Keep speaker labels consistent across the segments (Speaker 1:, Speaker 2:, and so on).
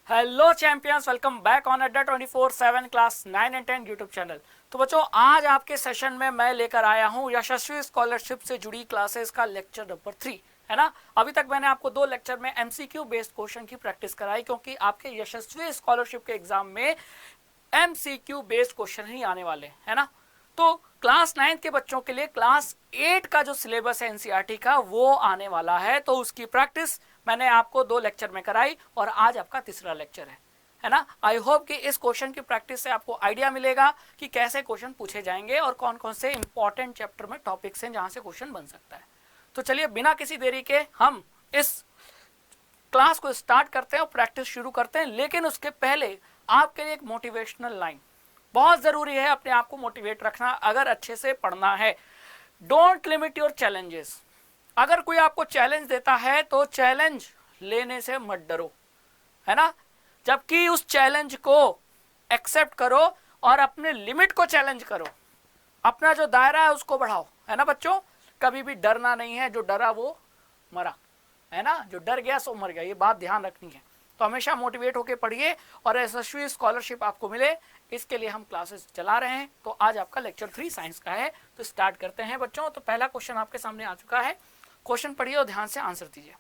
Speaker 1: Hello champions, welcome back on अड्डा 24/7 class 9 and 10 YouTube channel. तो बच्चों, आज आपके सेशन में मैं लेकर आया हूं यशस्वी स्कॉलरशिप से जुड़ी क्लासेस का लेक्चर नंबर 3, है ना। अभी तक मैंने आपको 2 लेक्चर में एमसीक्यू बेस्ड क्वेश्चन की प्रैक्टिस कराई, क्योंकि आपके यशस्वी स्कॉलरशिप के एग्जाम में एमसीक्यू बेस्ड क्वेश्चन ही आने वाले, है ना। तो क्लास 9 के बच्चों के लिए क्लास 8 का जो सिलेबस है एनसीईआरटी का, वो आने वाला है। तो उसकी प्रैक्टिस मैंने आपको 2 लेक्चर में कराई और आज आपका तीसरा लेक्चर है ना। आई होप कि इस क्वेश्चन की प्रैक्टिस से आपको आइडिया मिलेगा कि कैसे क्वेश्चन पूछे जाएंगे और कौन कौन से इंपॉर्टेंट चैप्टर में टॉपिक्स हैं जहां से क्वेश्चन बन सकता है। तो चलिए बिना किसी देरी के हम इस क्लास को स्टार्ट करते हैं और प्रैक्टिस शुरू करते हैं। लेकिन उसके पहले आपके लिए एक मोटिवेशनल लाइन बहुत जरूरी है। अपने आप को मोटिवेट रखना अगर अच्छे से पढ़ना है। Don't limit your challenges. अगर कोई आपको चैलेंज देता है तो चैलेंज लेने से मत डरो, है ना। जबकि उस चैलेंज को एक्सेप्ट करो और अपने लिमिट को चैलेंज करो, अपना जो दायरा है उसको बढ़ाओ, है ना बच्चों। कभी भी डरना नहीं है, जो डरा वो मरा, है ना। जो डर गया सो मर गया, ये बात ध्यान रखनी है। तो हमेशा मोटिवेट होकर पढ़िए और यशस्वी स्कॉलरशिप आपको मिले, इसके लिए हम क्लासेस चला रहे हैं। तो आज आपका लेक्चर 3 साइंस का है, तो स्टार्ट करते हैं बच्चों। तो पहला क्वेश्चन आपके सामने आ चुका है। क्वेश्चन पढ़िए और ध्यान से आंसर दीजिए।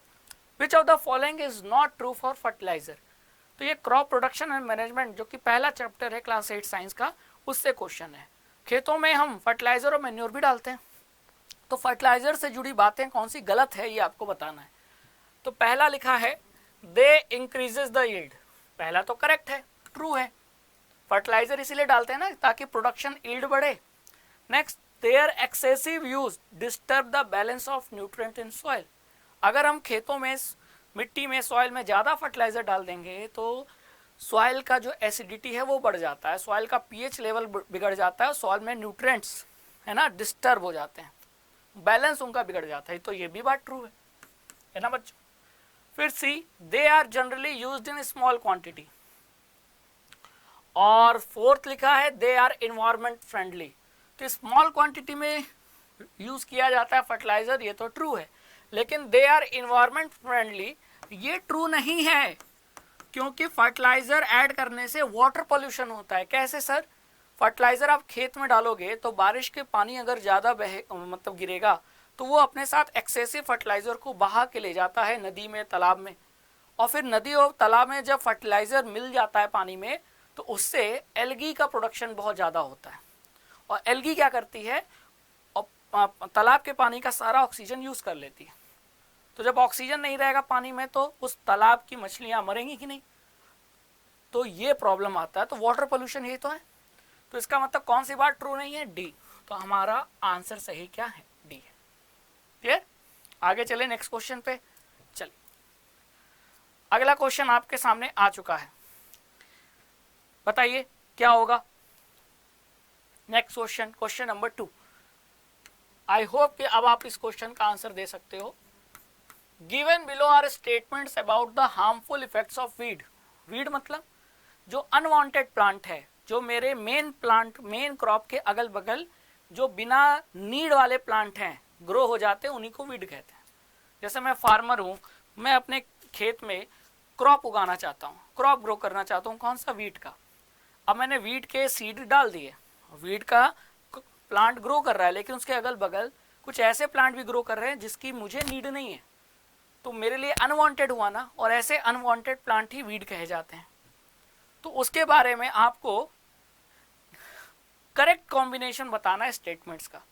Speaker 1: Which of the following is not true for fertilizer. तो ये क्रॉप प्रोडक्शन एंड मैनेजमेंट, जो कि पहला चैप्टर है क्लास 8 साइंस का, उससे क्वेश्चन है। खेतों में हम फर्टिलाइजर और मैन्योर भी डालते हैं, तो फर्टिलाइजर से जुड़ी बातें कौन सी गलत है ये आपको बताना है। तो पहला लिखा है दे इंक्रीजेस द यील्ड। पहला तो करेक्ट है, ट्रू है। फर्टिलाइजर इसीलिए डालते हैं ना ताकि प्रोडक्शन यील्ड बढ़े। Next, there excessive use disturb the balance of nutrient in soil. अगर हम खेतों में, मिट्टी में, सॉइल में ज़्यादा फर्टिलाइजर डाल देंगे तो सॉइल का जो एसिडिटी है वो बढ़ जाता है, सॉइल का पीएच लेवल बिगड़ जाता है, सॉइल में न्यूट्रिएंट्स, है ना, डिस्टर्ब हो जाते हैं, बैलेंस उनका बिगड़ जाता है। तो ये भी बात ट्रू है ना बच्चों। फिर C, they are generally used in small quantity. और फोर्थ लिखा है दे आर इन्वायरमेंट फ्रेंडली। तो स्मॉल क्वांटिटी में यूज किया जाता है फर्टिलाइजर, ये तो ट्रू है। लेकिन दे आर इन्वायरमेंट फ्रेंडली ये ट्रू नहीं है, क्योंकि फर्टिलाइजर ऐड करने से वाटर पोल्यूशन होता है। कैसे सर? फर्टिलाइजर आप खेत में डालोगे तो बारिश के पानी अगर ज़्यादा मतलब गिरेगा तो वो अपने साथ एक्सेसिव फर्टिलाइजर को बहा के ले जाता है नदी में, तालाब में। और फिर नदी और तालाब में जब फर्टिलाइजर मिल जाता है पानी में, तो उससे एल्गी का प्रोडक्शन बहुत ज़्यादा होता है। और एल्गी क्या करती है, तालाब के पानी का सारा ऑक्सीजन यूज़ कर लेती है। तो जब ऑक्सीजन नहीं रहेगा पानी में तो उस तालाब की मछलियाँ मरेंगी कि नहीं। तो ये प्रॉब्लम आता है। तो वाटर पोल्यूशन ये तो है। तो इसका मतलब कौन सी बात ट्रू नहीं है? डी। तो हमारा आंसर सही क्या है? डी है। क्लियर? आगे चले नेक्स्ट क्वेश्चन पे। चलिए, अगला क्वेश्चन आपके सामने आ चुका है, बताइए क्या होगा। Next question, question number 2। I hope कि अब आप इस क्वेश्चन का आंसर दे सकते हो। Given below are statements about the harmful effects of weed. Weed मतलब जो अनवांटेड प्लांट है, जो मेरे मेन प्लांट, मेन क्रॉप के अगल बगल जो बिना नीड वाले प्लांट हैं, ग्रो हो जाते हैं, उन्हीं को वीड कहते हैं। जैसे मैं फार्मर हूँ, मैं अपने खेत में क्रॉप उगाना चाहता हूँ, क्रॉप ग्रो करना चाहता हूँ, कौन सा? वीट का। अब मैंने वीट के सीड डाल दिए, वीट का प्लांट ग्रो कर रहा है, लेकिन उसके अगल बगल कुछ ऐसे प्लांट भी ग्रो कर रहे हैं जिसकी मुझे नीड नहीं है, तो मेरे लिए अनवांटेड हुआ ना। और ऐसे अनवांटेड प्लांट ही वीड कहे जाते हैं। तो उसके बारे में आपको करेक्ट कॉम्बिनेशन बताना है स्टेटमेंट्स का।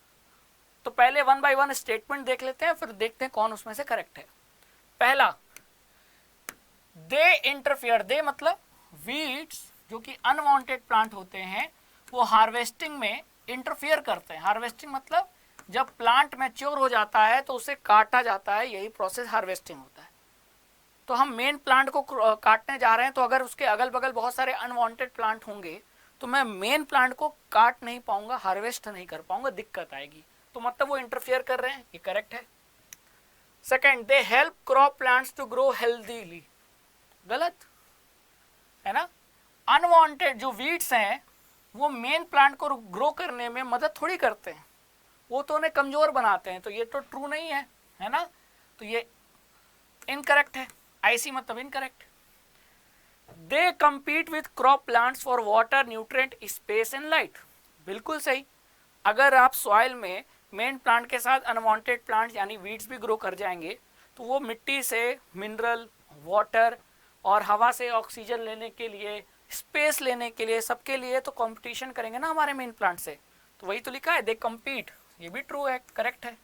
Speaker 1: तो पहले 1 बाय 1 स्टेटमेंट देख लेते हैं, फिर देखते हैं कौन उसमें से करेक्ट है। पहला, दे इंटरफियर। दे मतलब वीड्स, जो कि अनवांटेड प्लांट होते हैं, वो हार्वेस्टिंग में इंटरफियर करते हैं। हार्वेस्टिंग मतलब जब प्लांट मैच्योर हो जाता है तो उसे काटा जाता है, यही प्रोसेस हार्वेस्टिंग होता है। तो हम मेन प्लांट को काटने जा रहे हैं, तो अगर उसके अगल बगल बहुत सारे अनवांटेड प्लांट होंगे तो मैं मेन प्लांट को काट नहीं पाऊंगा, हार्वेस्ट नहीं कर पाऊंगा, दिक्कत आएगी। तो मतलब वो इंटरफियर कर रहे हैं, ये करेक्ट है। Second, they help crop plants to grow healthily. गलत है ना। अनवांटेड जो वीड्स हैं वो मेन प्लांट को ग्रो करने में मदद थोड़ी करते हैं, वो तो उन्हें कमजोर बनाते हैं। तो ये तो ट्रू नहीं है ना। तो ये इनकरेक्ट है। आईसी मतलब incorrect. They compete with crop plants for water, nutrient, space and light. बिल्कुल सही। अगर आप सॉइल में मेन प्लांट के साथ अनवांटेड प्लांट यानी वीड्स भी ग्रो कर जाएंगे तो वो मिट्टी से मिनरल, वाटर और हवा से ऑक्सीजन लेने के लिए, स्पेस लेने के लिए, सबके लिए तो कंपटीशन करेंगे ना हमारे मेन प्लांट से। तो वही तो लिखा है, दे कम्पीट, ये भी ट्रू है, करेक्ट है।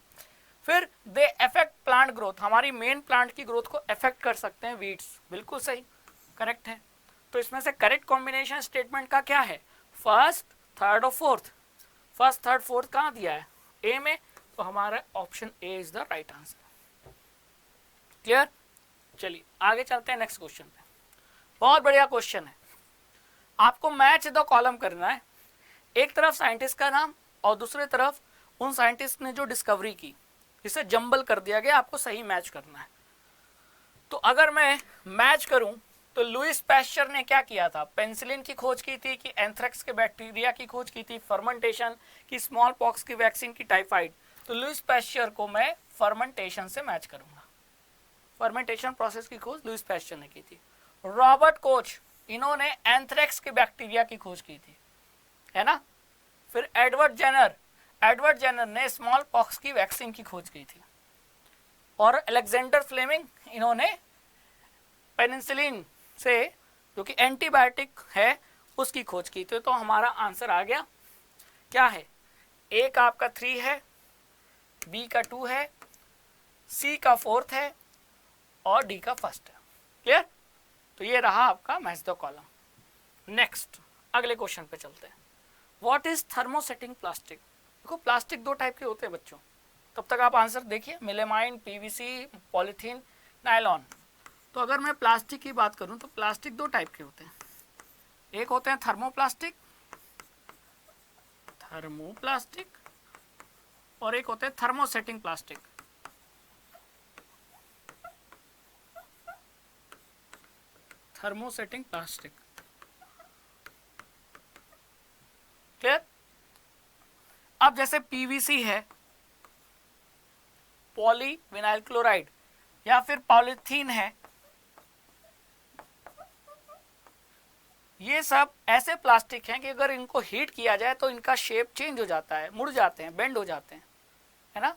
Speaker 1: फिर दे अफेक्ट प्लांट ग्रोथ, हमारी मेन प्लांट की ग्रोथ को अफेक्ट कर सकते हैं वीड्स, बिल्कुल सही, करेक्ट है। तो इसमें से करेक्ट कॉम्बिनेशन स्टेटमेंट का क्या है, फर्स्ट, थर्ड और फोर्थ। फर्स्ट, थर्ड, फोर्थ कहाँ दिया है, ए में, तो हमारा option A is the right answer. Clear. चलिए आगे चलते हैं नेक्स्ट क्वेश्चन पे। बहुत बढ़िया क्वेश्चन है। आपको मैच द कॉलम करना है, एक तरफ साइंटिस्ट का नाम और दूसरी तरफ उन साइंटिस्ट ने जो डिस्कवरी की, इसे जंबल कर दिया गया, आपको सही मैच करना है। तो अगर मैं मैच करूं तो लुइस पैस्चर ने क्या किया था, पेनिसिलिन की खोज की थी कि एंथ्रेक्स के बैक्टीरिया की खोज की थी, फर्मेंटेशन की, स्मॉल पॉक्स की वैक्सीन की, टाइफाइड। तो लुइस पैस्चर को मैं फर्मेंटेशन से मैच करूंगा, फर्मेंटेशन प्रोसेस की खोज लुइस पैस्चर ने की थी। रॉबर्ट कोच, इन्होंने एंथ्रेक्स के बैक्टीरिया की खोज की थी, है ना। फिर एडवर्ड जेनर ने स्मॉल पॉक्स की वैक्सीन की खोज की थी। और अलेक्जेंडर फ्लेमिंग, इन्होंने पेनिसिलिन से, जो कि एंटीबायोटिक है, उसकी खोज की थी। तो हमारा आंसर आ गया, क्या है, ए का आपका 3 है, बी का 2 है, सी का 4th है और डी का 1st है। क्लियर। तो ये रहा आपका मैच द कॉलम। नेक्स्ट अगले क्वेश्चन पे चलते हैं। What is thermosetting plastic. देखो प्लास्टिक 2 टाइप के होते हैं बच्चों, तब तक आप आंसर देखिए, मेलेमाइन, पीवीसी, पॉलीथीन, नायलॉन। तो अगर मैं प्लास्टिक की बात करूं तो प्लास्टिक 2 टाइप के होते हैं, एक होते हैं थर्मोप्लास्टिक और एक होते हैं thermosetting plastic. Thermosetting plastic, clear. अब जैसे पीवीसी है, पॉली विनाइल क्लोराइड, या फिर पॉलीथीन है, ये सब ऐसे प्लास्टिक हैं कि अगर इनको हीट किया जाए तो इनका शेप चेंज हो जाता है, मुड़ जाते हैं, बेंड हो जाते हैं, है ना।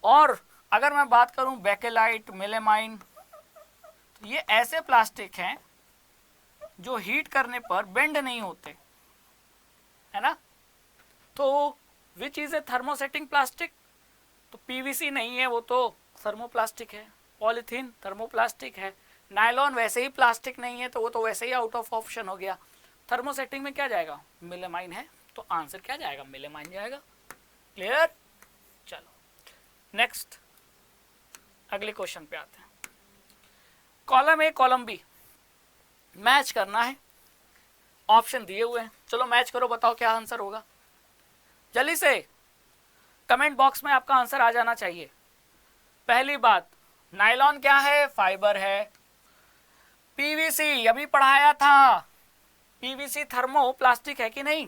Speaker 1: और अगर मैं बात करूं बेकेलाइट, मेलेमाइन, तो ये ऐसे प्लास्टिक हैं जो हीट करने पर बेंड नहीं होते, है ना। तो which is a thermosetting plastic, तो पीवीसी नहीं है, वो तो थर्मोप्लास्टिक है। पॉलीथीन थर्मोप्लास्टिक है। नायलॉन वैसे ही प्लास्टिक नहीं है, तो वो तो वैसे ही आउट ऑफ ऑप्शन हो गया। थर्मोसेटिंग में क्या जाएगा, मेलेमाइन है, तो आंसर क्या जाएगा, मेलेमाइन जाएगा। क्लियर। चलो नेक्स्ट अगले क्वेश्चन पे आते हैं। Column A column B match करना है, ऑप्शन दिए हुए हैं, चलो मैच करो, बताओ क्या आंसर होगा। जल्दी से कमेंट बॉक्स में आपका आंसर आ जाना चाहिए। पहली बात, नायलॉन क्या है, फाइबर है। पीवीसी अभी पढ़ाया था, पीवीसी थर्मोप्लास्टिक है कि नहीं,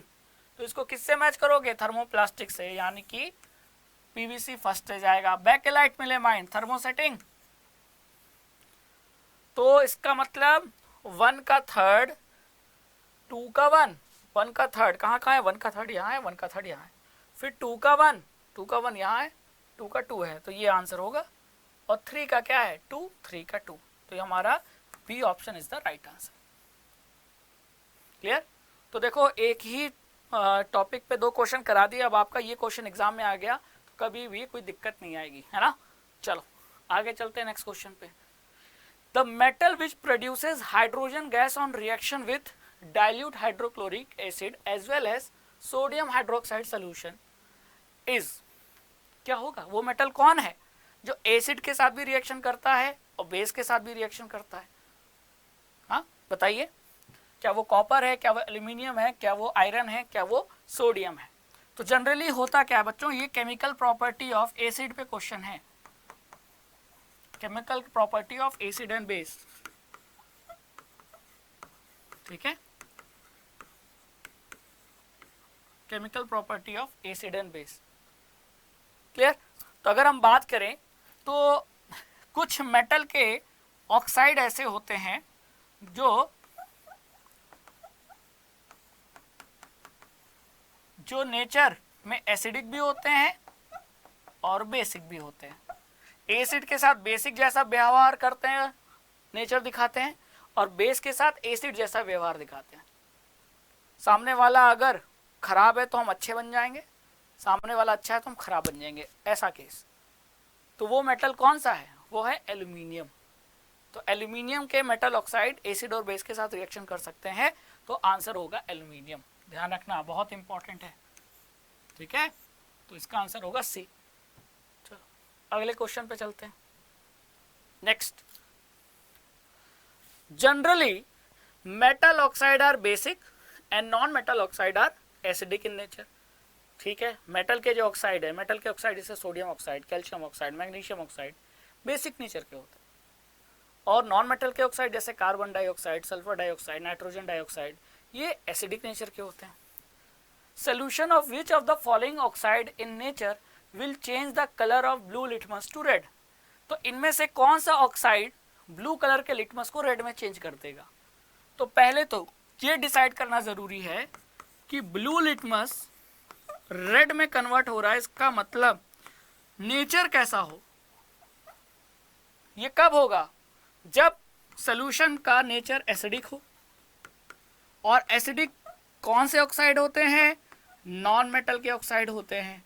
Speaker 1: तो इसको किससे मैच करोगे, थर्मोप्लास्टिक से, यानी कि पीवीसी फर्स्ट से जाएगा। बेकेलाइट, मेलेमाइन, थर्मोसेटिंग, तो इसका मतलब 1 का 3rd, 2 का 1, 1 का 3rd कहाँ है, 1 का 3rd यहाँ है, 1 का 3rd यहाँ है, फिर 2 का 1, 2 का 1 यहाँ है, 2 का 2 है, तो ये आंसर होगा। और 3 का क्या है, 2, 3 का 2, तो ये हमारा B option is the right answer. Clear. तो देखो एक ही टॉपिक पे 2 क्वेश्चन करा दिए, अब आपका ये क्वेश्चन एग्जाम में आ गया तो कभी भी कोई दिक्कत नहीं आएगी, है ना। चलो आगे चलते हैं नेक्स्ट क्वेश्चन पे। The metal which produces hydrogen gas on reaction with dilute hydrochloric acid as well as sodium hydroxide solution is, क्या होगा, वो मेटल कौन है जो एसिड के साथ भी रिएक्शन करता है और बेस के साथ भी रिएक्शन करता है। हाँ बताइए, क्या वो कॉपर है, क्या वो एल्यूमिनियम है, क्या वो आयरन है, क्या वो सोडियम है। तो जनरली होता क्या है बच्चों, ये केमिकल प्रॉपर्टी ऑफ एसिड पे क्वेश्चन है, chemical property of acid and base, ठीक है, chemical property of acid and base. Clear. तो अगर हम बात करें तो कुछ मेटल के ऑक्साइड ऐसे होते हैं जो जो नेचर में एसिडिक भी होते हैं और बेसिक भी होते हैं। एसिड के साथ बेसिक जैसा व्यवहार करते हैं, नेचर दिखाते हैं, और बेस के साथ एसिड जैसा व्यवहार दिखाते हैं। सामने वाला अगर खराब है तो हम अच्छे बन जाएंगे, सामने वाला अच्छा है तो हम खराब बन जाएंगे, ऐसा केस। तो वो मेटल कौन सा है? वो है एल्यूमिनियम। तो एल्यूमिनियम के मेटल ऑक्साइड एसिड और बेस के साथ रिएक्शन कर सकते हैं, तो आंसर होगा एल्यूमिनियम। ध्यान रखना, बहुत इंपॉर्टेंट है, ठीक है। तो इसका आंसर होगा सी। चलो अगले क्वेश्चन पे चलते हैं। Next, generally metal oxide are basic and non metal oxide are acidic in nature. ठीक है, मेटल के जो ऑक्साइड है, मेटल के ऑक्साइड जैसे sodium oxide, calcium oxide, magnesium oxide basic nature के होते हैं, और नॉन मेटल के ऑक्साइड जैसे carbon dioxide, sulphur dioxide, nitrogen dioxide ये एसिडिक नेचर के होते हैं। Solution of which of the following oxide in nature will change the colour of blue litmus to red. तो इनमें से कौन सा ऑक्साइड ब्लू कलर के लिटमस को रेड में चेंज कर देगा? तो पहले तो ये डिसाइड करना जरूरी है कि ब्लू लिटमस रेड में कन्वर्ट हो रहा है, इसका मतलब नेचर कैसा हो। ये कब होगा? जब सॉल्यूशन का नेचर एसिडिक हो, और एसिडिक कौन से ऑक्साइड होते हैं? नॉन मेटल के ऑक्साइड होते हैं।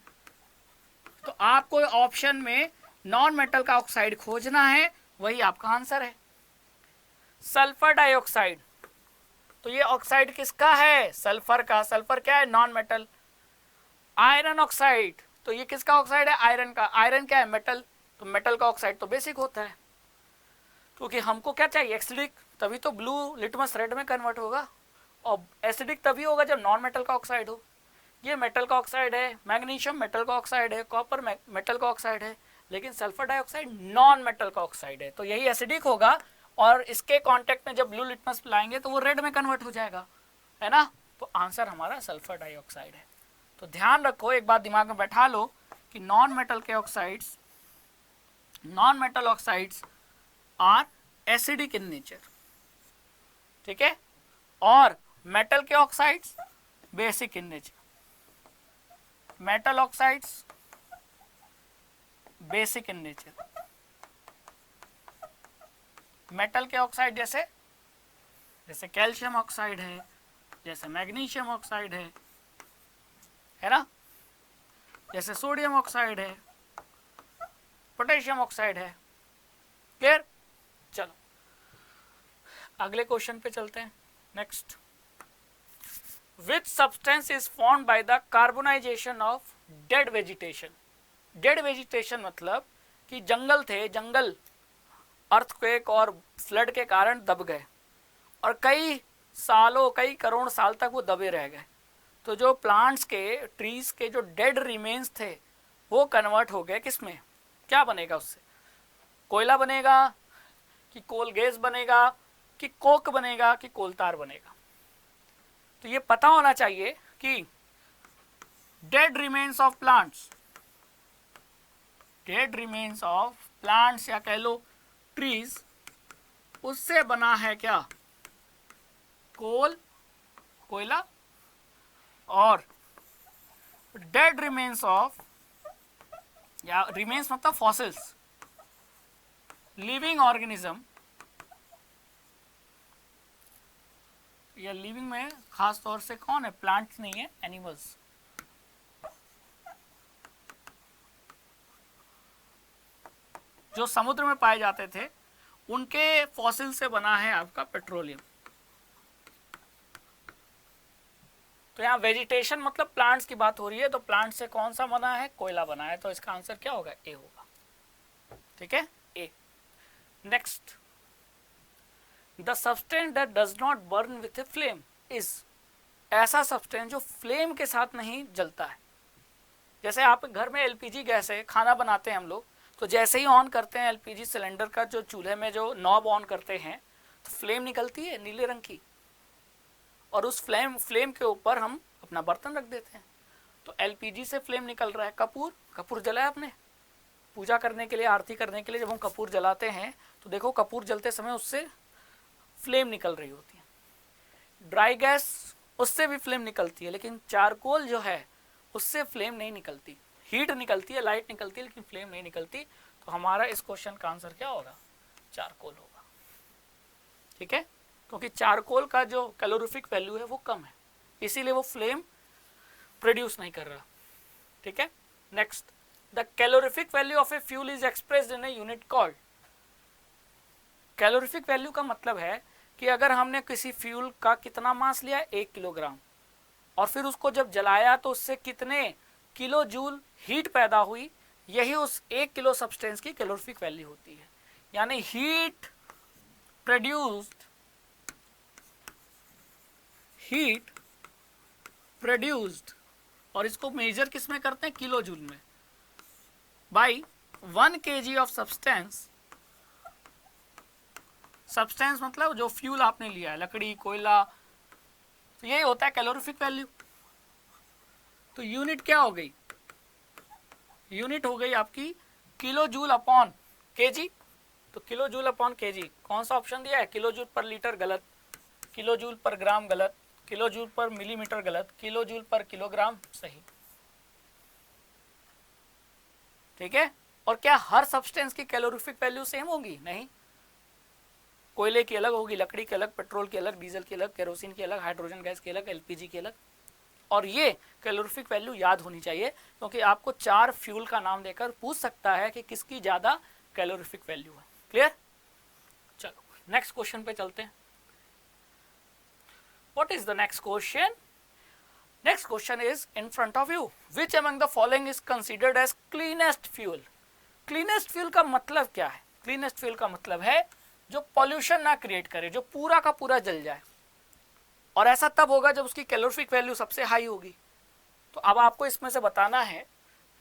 Speaker 1: तो आपको ऑप्शन में नॉन मेटल का ऑक्साइड खोजना है, वही आपका आंसर है। सल्फर डाइऑक्साइड, तो ये ऑक्साइड किसका है? सल्फर का। सल्फर क्या है? Non metal. आयरन ऑक्साइड, तो ये किसका ऑक्साइड है? आयरन का। आयरन क्या है? मेटल। तो मेटल का ऑक्साइड तो बेसिक होता है, क्योंकि हमको क्या चाहिए? एसिडिक, तभी तो ब्लू लिटमस रेड में कन्वर्ट होगा, और एसिडिक तभी होगा जब नॉन मेटल का ऑक्साइड हो। ये मेटल का ऑक्साइड है, मैग्नीशियम मेटल का ऑक्साइड है, कॉपर मेटल का ऑक्साइड है, लेकिन सल्फर डाइऑक्साइड नॉन मेटल का ऑक्साइड है, तो यही एसिडिक होगा, और इसके कांटेक्ट में जब ब्लू लिटमस लाएंगे तो वो रेड में कन्वर्ट हो जाएगा, है ना। तो आंसर हमारा सल्फर डाइऑक्साइड है। तो ध्यान रखो, एक बात दिमाग में बैठा लो कि non metal oxides are acidic in nature, ठीक है, और मेटल के oxides basic in nature. Metal oxides basic in nature. Metal के ऑक्साइड जैसे कैल्शियम ऑक्साइड है, जैसे मैग्नीशियम ऑक्साइड है ना, जैसे सोडियम ऑक्साइड है, पोटेशियम ऑक्साइड है। क्लियर? चलो अगले क्वेश्चन पे चलते हैं। Next, which substance is formed by the carbonization of dead vegetation. Dead vegetation मतलब कि जंगल थे, जंगल अर्थक्वेक और फ्लड के कारण दब गए, और कई सालों, कई करोड़ साल तक वो दबे रह गए। तो जो प्लांट्स के, ट्रीज के जो डेड रिमेन्स थे वो कन्वर्ट हो गए किसमें? क्या बनेगा उससे? कोयला बनेगा, कि कोल गैस बनेगा, कि कोक बनेगा, कि कोलतार बनेगा। तो ये पता होना चाहिए कि डेड रिमेन्स ऑफ प्लांट्स, या कह लो ट्रीज, उससे बना है क्या? कोयला, और डेड रिमेन्स ऑफ, या रिमेन्स मतलब फॉसिल्स, लिविंग ऑर्गेनिज्म, या लिविंग में खास तौर से कौन है? प्लांट्स नहीं है, एनिमल्स। जो समुद्र में पाए जाते थे उनके फॉसिल से बना है आपका पेट्रोलियम। तो यहाँ वेजिटेशन मतलब प्लांट्स की बात हो रही है, तो प्लांट से कौन सा बना है? कोयला बना है, तो इसका आंसर क्या होगा? ए होगा, ठीक है, A. Next, the substance that does not burn with a flame is, ऐसा सब्सटेंस जो फ्लेम के साथ नहीं जलता है। जैसे आप घर में एलपीजी गैस है, खाना बनाते हैं हम लोग, तो जैसे ही ऑन करते हैं एलपीजी सिलेंडर का जो चूल्हे में जो नॉब ऑन करते हैं, तो फ्लेम निकलती है नीले रंग की, और उस फ्लेम के ऊपर हम अपना बर्तन रख देते हैं। तो एलपीजी से फ्लेम निकल रहा है। कपूर जलाया आपने पूजा करने के लिए, आरती करने के लिए जब हम कपूर जलाते हैं तो देखो कपूर जलते समय उससे फ्लेम निकल रही होती है। ड्राई गैस उससे भी फ्लेम निकलती है, लेकिन चारकोल जो है उससे फ्लेम नहीं निकलती। हीट निकलती है, लाइट निकलती है, लेकिन फ्लेम नहीं निकलती। तो हमारा इस क्वेश्चन का आंसर क्या होगा? चारकोल होगा। ठीक है, क्योंकि चारकोल का जो कैलोरीफिक वैल्यू है वो कम है, इसीलिए वो फ्लेम प्रोड्यूस नहीं कर रहा। ठीक है, next, the calorific value of a fuel is expressed in a unit called. Calorific value का मतलब है कि अगर हमने किसी फ्यूल का कितना मास लिया, 1 किलोग्राम, और फिर उसको जब जलाया तो उससे कितने किलो जूल हीट पैदा हुई, यही उस 1 किलो सब्सटेंस की कैलोरीफिक वैल्यू होती है। यानी हीट प्रोड्यूस्ड, और इसको मेजर किस में करते हैं? किलो जूल में, बाई 1 kg ऑफ सब्सटेंस मतलब जो फ्यूल आपने लिया है, लकड़ी, कोयला, तो यही होता है कैलोरीफिक वैल्यू। तो यूनिट क्या हो गई? यूनिट हो गई आपकी किलो जूल अपॉन केजी। तो किलो जूल अपॉन केजी, कौन सा ऑप्शन दिया है? किलो जूल पर लीटर गलत, किलो जूल पर ग्राम गलत, किलो जूल पर मिलीमीटर गलत, किलो जूल पर किलोग्राम सही। ठीक है, और क्या हर सब्सटेंस की कैलोरीफिक वैल्यू सेम होगी? नहीं, कोयले की अलग होगी, लकड़ी की अलग, पेट्रोल की अलग, डीजल की अलग, केरोसिन की अलग, हाइड्रोजन गैस की अलग, एलपीजी की अलग। और ये कैलोरीफिक वैल्यू याद होनी चाहिए, क्योंकि आपको 4 फ्यूल का नाम देकर पूछ सकता है कि किसकी ज्यादा कैलोरीफिक वैल्यू है। क्लियर? चलो नेक्स्ट क्वेश्चन पे चलते हैं। What is the next question? Next question is in front of you, which among the following is considered as cleanest fuel. Cleanest fuel का मतलब क्या है? क्लीनेस्ट फ्यूल का मतलब है जो पॉल्यूशन ना क्रिएट करे, जो पूरा का पूरा जल जाए, और ऐसा तब होगा जब उसकी कैलोरीफिक वैल्यू सबसे हाई होगी। तो अब आपको इसमें से बताना है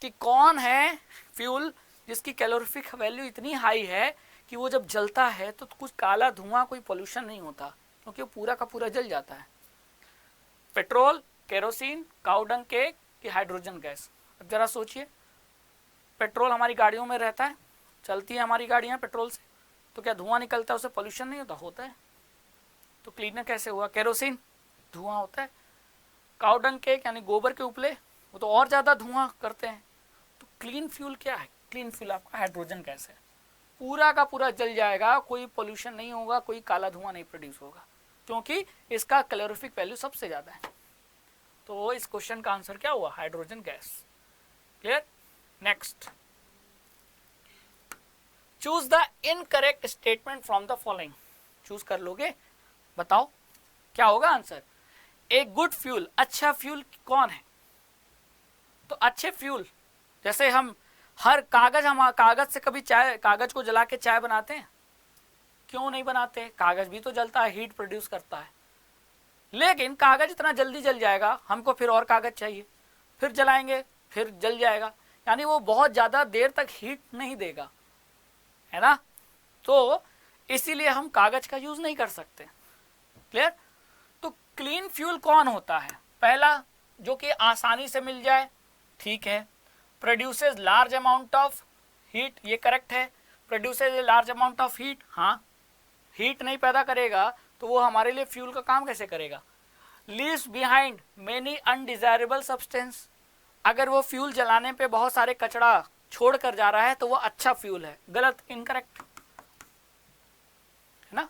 Speaker 1: कि कौन है फ्यूल जिसकी कैलोरीफिक वैल्यू इतनी हाई है कि वो जब जलता है तो कुछ काला धुआं, कोई पोल्यूशन नहीं होता, क्योंकि वो पूरा का पूरा जल जाता है। पेट्रोल, केरोसिन, काउडंग केक कि हाइड्रोजन गैस? अब जरा सोचिए, पेट्रोल हमारी गाड़ियों में रहता है, चलती है हमारी गाड़ियाँ पेट्रोल से, तो क्या धुआं निकलता है, उससे पोल्यूशन नहीं होता? होता है। तो क्लीनर कैसे हुआ? केरोसिन, धुआं होता है। काउडंग केक यानी गोबर के उपले, वो तो और ज़्यादा धुआं करते हैं। तो क्लीन फ्यूल क्या है? क्लीन फ्यूल आपका हाइड्रोजन गैस है, पूरा का पूरा जल जाएगा, कोई पोल्यूशन नहीं होगा, कोई काला धुआं नहीं प्रोड्यूस होगा, क्योंकि इसका कैलोरीफिक वैल्यू सबसे ज़्यादा है। तो इस क्वेश्चन का आंसर क्या हुआ? Hydrogen gas. Clear? Next, choose the incorrect statement from the following. Choose कर लोगे, बताओ क्या होगा आंसर? ए गुड फ्यूल, अच्छा फ्यूल कौन है? तो अच्छे फ्यूल, जैसे हम कागज से कभी चाय, कागज को जला के चाय बनाते हैं? क्यों नहीं बनाते? कागज भी तो जलता है, हीट प्रोड्यूस करता है, लेकिन कागज इतना जल्दी जल जाएगा, हमको फिर और कागज चाहिए, फिर जलाएंगे, फिर जल जाएगा, यानी वो बहुत ज्यादा देर तक हीट नहीं देगा, है ना? तो इसीलिए हम कागज का यूज नहीं कर सकते। क्लियर? तो क्लीन फ्यूल कौन होता है? पहला, जो कि आसानी से मिल जाए, ठीक है। Produces large amount of heat, ये करेक्ट है। Produces a large amount of heat, हाँ। हीट नहीं पैदा करेगा तो वो हमारे लिए फ्यूल का काम कैसे करेगा? Leaves behind many undesirable substance, अगर वो फ्यूल जलाने पे बहुत सारे कचरा छोड़ कर जा रहा है तो वो अच्छा फ्यूल है। गलत, इनकरेक्ट, है ना?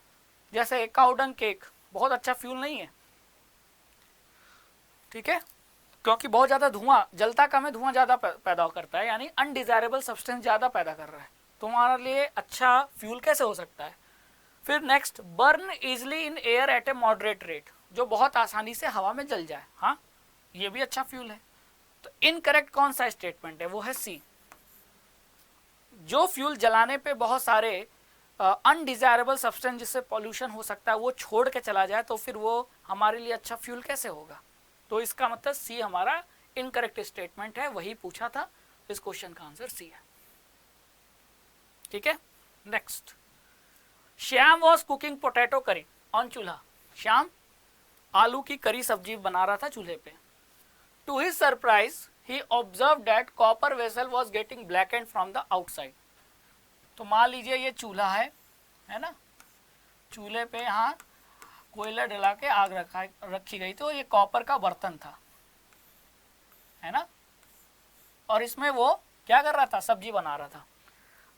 Speaker 1: जैसे काउडंग केक बहुत अच्छा फ्यूल नहीं है, ठीक है, क्योंकि बहुत ज्यादा धुआं, जलता कम है, धुआं ज्यादा पैदा करता है, यानी अनडिजायरेबल सब्सटेंस ज्यादा पैदा कर रहा है। तुम्हारे लिए अच्छा फ्यूल कैसे हो सकता है? फिर next, burn easily in air at A moderate rate, जो बहुत आसानी से हवा में जल जाए, हाँ, ये भी अच्छा फ्यूल है। तो इनकरेक्ट कौन सा स्टेटमेंट है? वो है सी। जो फ्यूल जलाने पे बहुत सारे अनडिजायरेबल सब्सटेंस जिससे पॉल्यूशन हो सकता है वो छोड़ के चला जाए, तो फिर वो हमारे लिए अच्छा फ्यूल कैसे होगा? तो इसका मतलब सी हमारा इनकरेक्ट स्टेटमेंट है, वही पूछा था, इस क्वेश्चन का आंसर सी है। ठीक है, next, Shyam was cooking potato करी ऑन चूल्हा। श्याम आलू की करी सब्जी बना रहा था चूल्हे पे। To his surprise he observed that copper vessel was getting blackened from the outside। तो मान लीजिए ये चूल्हा है ना, चूल्हे पे यहाँ कोयला जला के आग रखी गई थी और ये कॉपर का बर्तन था, है ना। और इसमें वो क्या कर रहा था, सब्जी बना रहा था।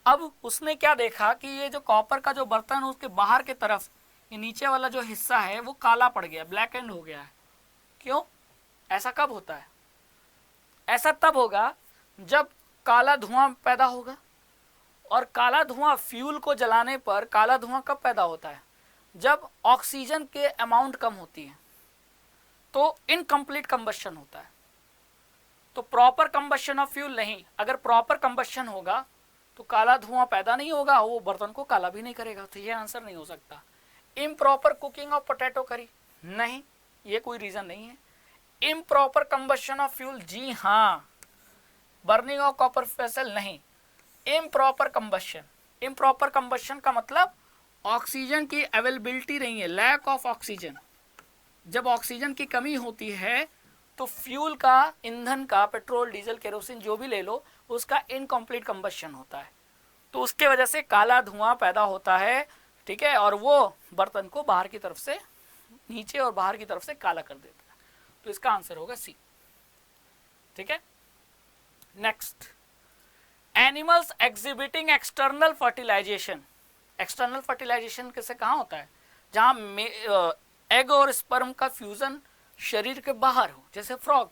Speaker 1: अब उसने क्या देखा कि ये जो कॉपर का जो बर्तन है उसके बाहर की तरफ ये नीचे वाला जो हिस्सा है वो काला पड़ गया, ब्लैक एंड हो गया है। क्यों? ऐसा कब होता है? ऐसा तब होगा जब काला धुआं पैदा होगा, और काला धुआं फ्यूल को जलाने पर काला धुआं कब पैदा होता है? जब ऑक्सीजन के अमाउंट कम होती है, तो इनकम्प्लीट कंबशन होता है। तो प्रॉपर कंबशन ऑफ फ्यूल नहीं। अगर प्रॉपर कंबशन होगा तो काला धुआं पैदा नहीं होगा, वो बर्तन को काला भी नहीं करेगा। तो ये आंसर नहीं हो सकता। इम्प्रॉपर कुकिंग ऑफ पोटैटो करी, नहीं, ये कोई रीजन नहीं है। इम्प्रॉपर कंबशन ऑफ फ्यूल, जी हाँ। बर्निंग ऑफ कॉपर वेसल, नहीं। इम्प्रॉपर कंबशन, इम्प्रॉपर कंबशन का मतलब ऑक्सीजन की अवेलेबिलिटी नहीं है, लैक ऑफ ऑक्सीजन। जब ऑक्सीजन की कमी होती है तो फ्यूल का, ईंधन का, पेट्रोल, डीजल, केरोसिन जो भी ले लो, उसका इनकम्प्लीट कंबशन होता है। तो उसके वजह से काला धुआं पैदा होता है, ठीक है, और वो बर्तन को बाहर की तरफ से, नीचे और बाहर की तरफ से काला कर देता है। तो इसका आंसर होगा सी, ठीक है। Next, animals exhibiting external fertilization. External fertilization कैसे, कहाँ होता है? जहाँ एग और स्पर्म का फ्यूजन शरीर के बाहर हो, जैसे फ्रॉग।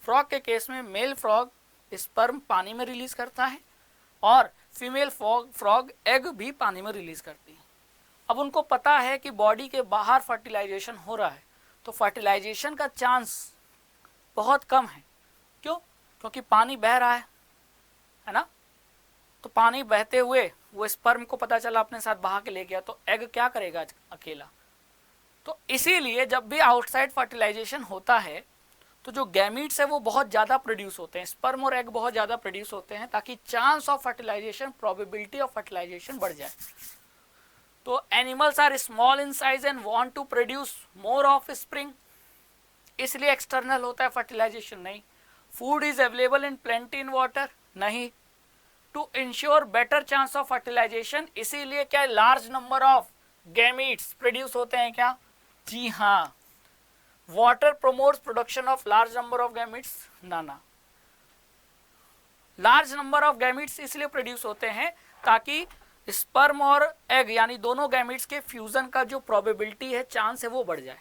Speaker 1: फ्रॉग के केस में मेल फ्रॉग स्पर्म पानी में रिलीज करता है और फीमेल फ्रॉग एग भी पानी में रिलीज करती है। अब उनको पता है कि बॉडी के बाहर फर्टिलाइजेशन हो रहा है, तो फर्टिलाइजेशन का चांस बहुत कम है। क्यों? क्योंकि पानी बह रहा है ना। तो पानी बहते हुए वो स्पर्म को पता चला, अपने साथ बहा के ले गया, तो एग क्या करेगा अकेला? तो इसीलिए जब भी आउटसाइड फर्टिलाइजेशन होता है तो जो गैमीट्स है वो बहुत ज़्यादा प्रोड्यूस होते हैं, स्पर्म और एग बहुत ज़्यादा प्रोड्यूस होते हैं, ताकि chance of fertilisation, probability of fertilisation बढ़ जाए। तो animals are small in size and want to produce more offspring, इसलिए एक्सटर्नल होता है फर्टिलाइजेशन, नहीं। Food is available in plenty in water, नहीं। To ensure better chance of fertilisation, इसीलिए क्या large number of gametes produce होते हैं, क्या? जी हाँ। Water promotes production of large number of gametes, ना। लार्ज नंबर ऑफ गैमीट्स इसलिए प्रोड्यूस होते हैं ताकि स्पर्म और एग यानी दोनों गैमीट्स के फ्यूजन का जो प्रोबेबिलिटी है, चांस है, वो बढ़ जाए।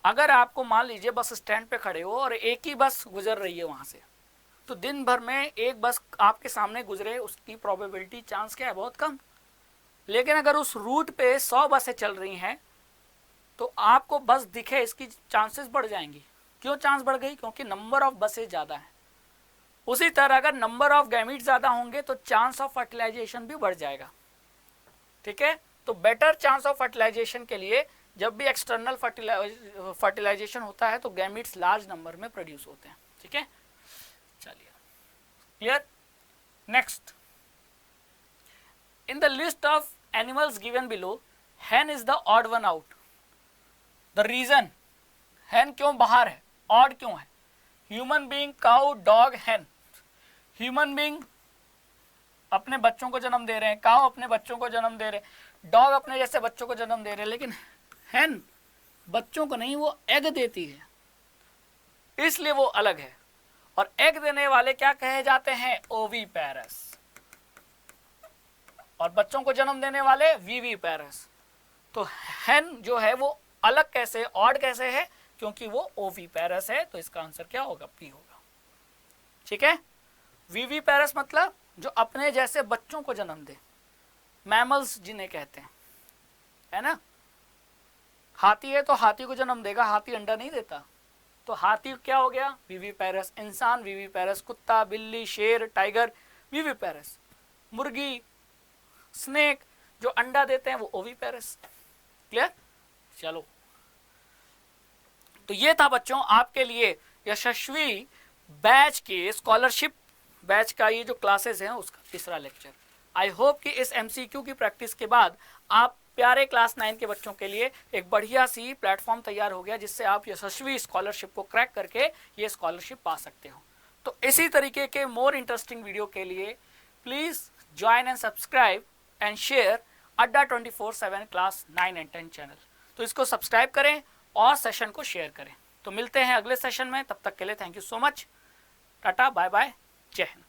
Speaker 1: अगर आपको मान लीजिए बस स्टैंड पे खड़े हो और एक ही बस गुजर रही है वहां से, तो दिन भर में एक बस आपके सामने गुजरे, उसकी प्रोबेबिलिटी, चांस क्या है? बहुत कम। लेकिन अगर उस रूट पे 100 बसें चल रही हैं तो आपको बस दिखे, इसकी चांसेस बढ़ जाएंगी। क्यों चांस बढ़ गई? क्योंकि नंबर ऑफ बसें ज़्यादा हैं। उसी तरह अगर नंबर ऑफ गैमीट ज़्यादा होंगे तो चांस ऑफ फर्टिलाइजेशन भी बढ़ जाएगा, ठीक है। तो बेटर चांस ऑफ फर्टिलाइजेशन के लिए जब भी एक्सटर्नल फर्टिलाइजेशन होता है तो गैमीट्स लार्ज नंबर में प्रोड्यूस होते हैं, ठीक है। चलिए, clear. Next, in the list of animals given below, hen is the odd one out. The reason, hen क्यों बाहर है, odd क्यों है? Human being, cow, dog, hen. Human being अपने बच्चों को जन्म दे रहे हैं, काउ अपने बच्चों को जन्म दे रहे हैं, डॉग अपने जैसे बच्चों को जन्म दे रहे हैं, लेकिन hen बच्चों को नहीं, वो एग देती है, इसलिए वो अलग है। और एग देने वाले क्या कहे जाते हैं? ओवीपेरस। और बच्चों को जन्म देने वाले वीवीपेरस। तो hen जो है वो अलग कैसे, ऑड कैसे है? क्योंकि वो ओवीपेरस है। तो इसका आंसर क्या होगा? पी होगा, ठीक है। वीवीपेरस मतलब जो अपने जैसे बच्चों को जन्म दे, मैमल्स जिन्हें कहते हैं, है ना। हाथी है तो हाथी को जन्म देगा, हाथी अंडा नहीं देता, तो हाथी क्या हो गया? वीवीपेरस। इंसान वीवीपेरस, कुत्ता, बिल्ली, शेर, टाइगर वीवीपेरस। मुर्गी, स्नेक जो अंडा देते हैं वो ओवीपेरस। क्लियर? चलो, तो ये था बच्चों आपके लिए यशस्वी बैच के स्कॉलरशिप बैच का ये जो क्लासेस हैं उसका तीसरा लेक्चर। आई होप कि इस एमसीक्यू की प्रैक्टिस के बाद आप प्यारे क्लास 9 के बच्चों के लिए एक बढ़िया सी प्लेटफॉर्म तैयार हो गया, जिससे आप यशस्वी स्कॉलरशिप को क्रैक करके ये स्कॉलरशिप पा सकते हो। तो इसी तरीके के मोर इंटरेस्टिंग वीडियो के लिए please join and subscribe and share अड्डा 24/7 क्लास 9 एंड 10 चैनल। तो इसको सब्सक्राइब करें और सेशन को शेयर करें। तो मिलते हैं अगले सेशन में, तब तक के लिए thank you so much. Tata bye bye, जय हिंद।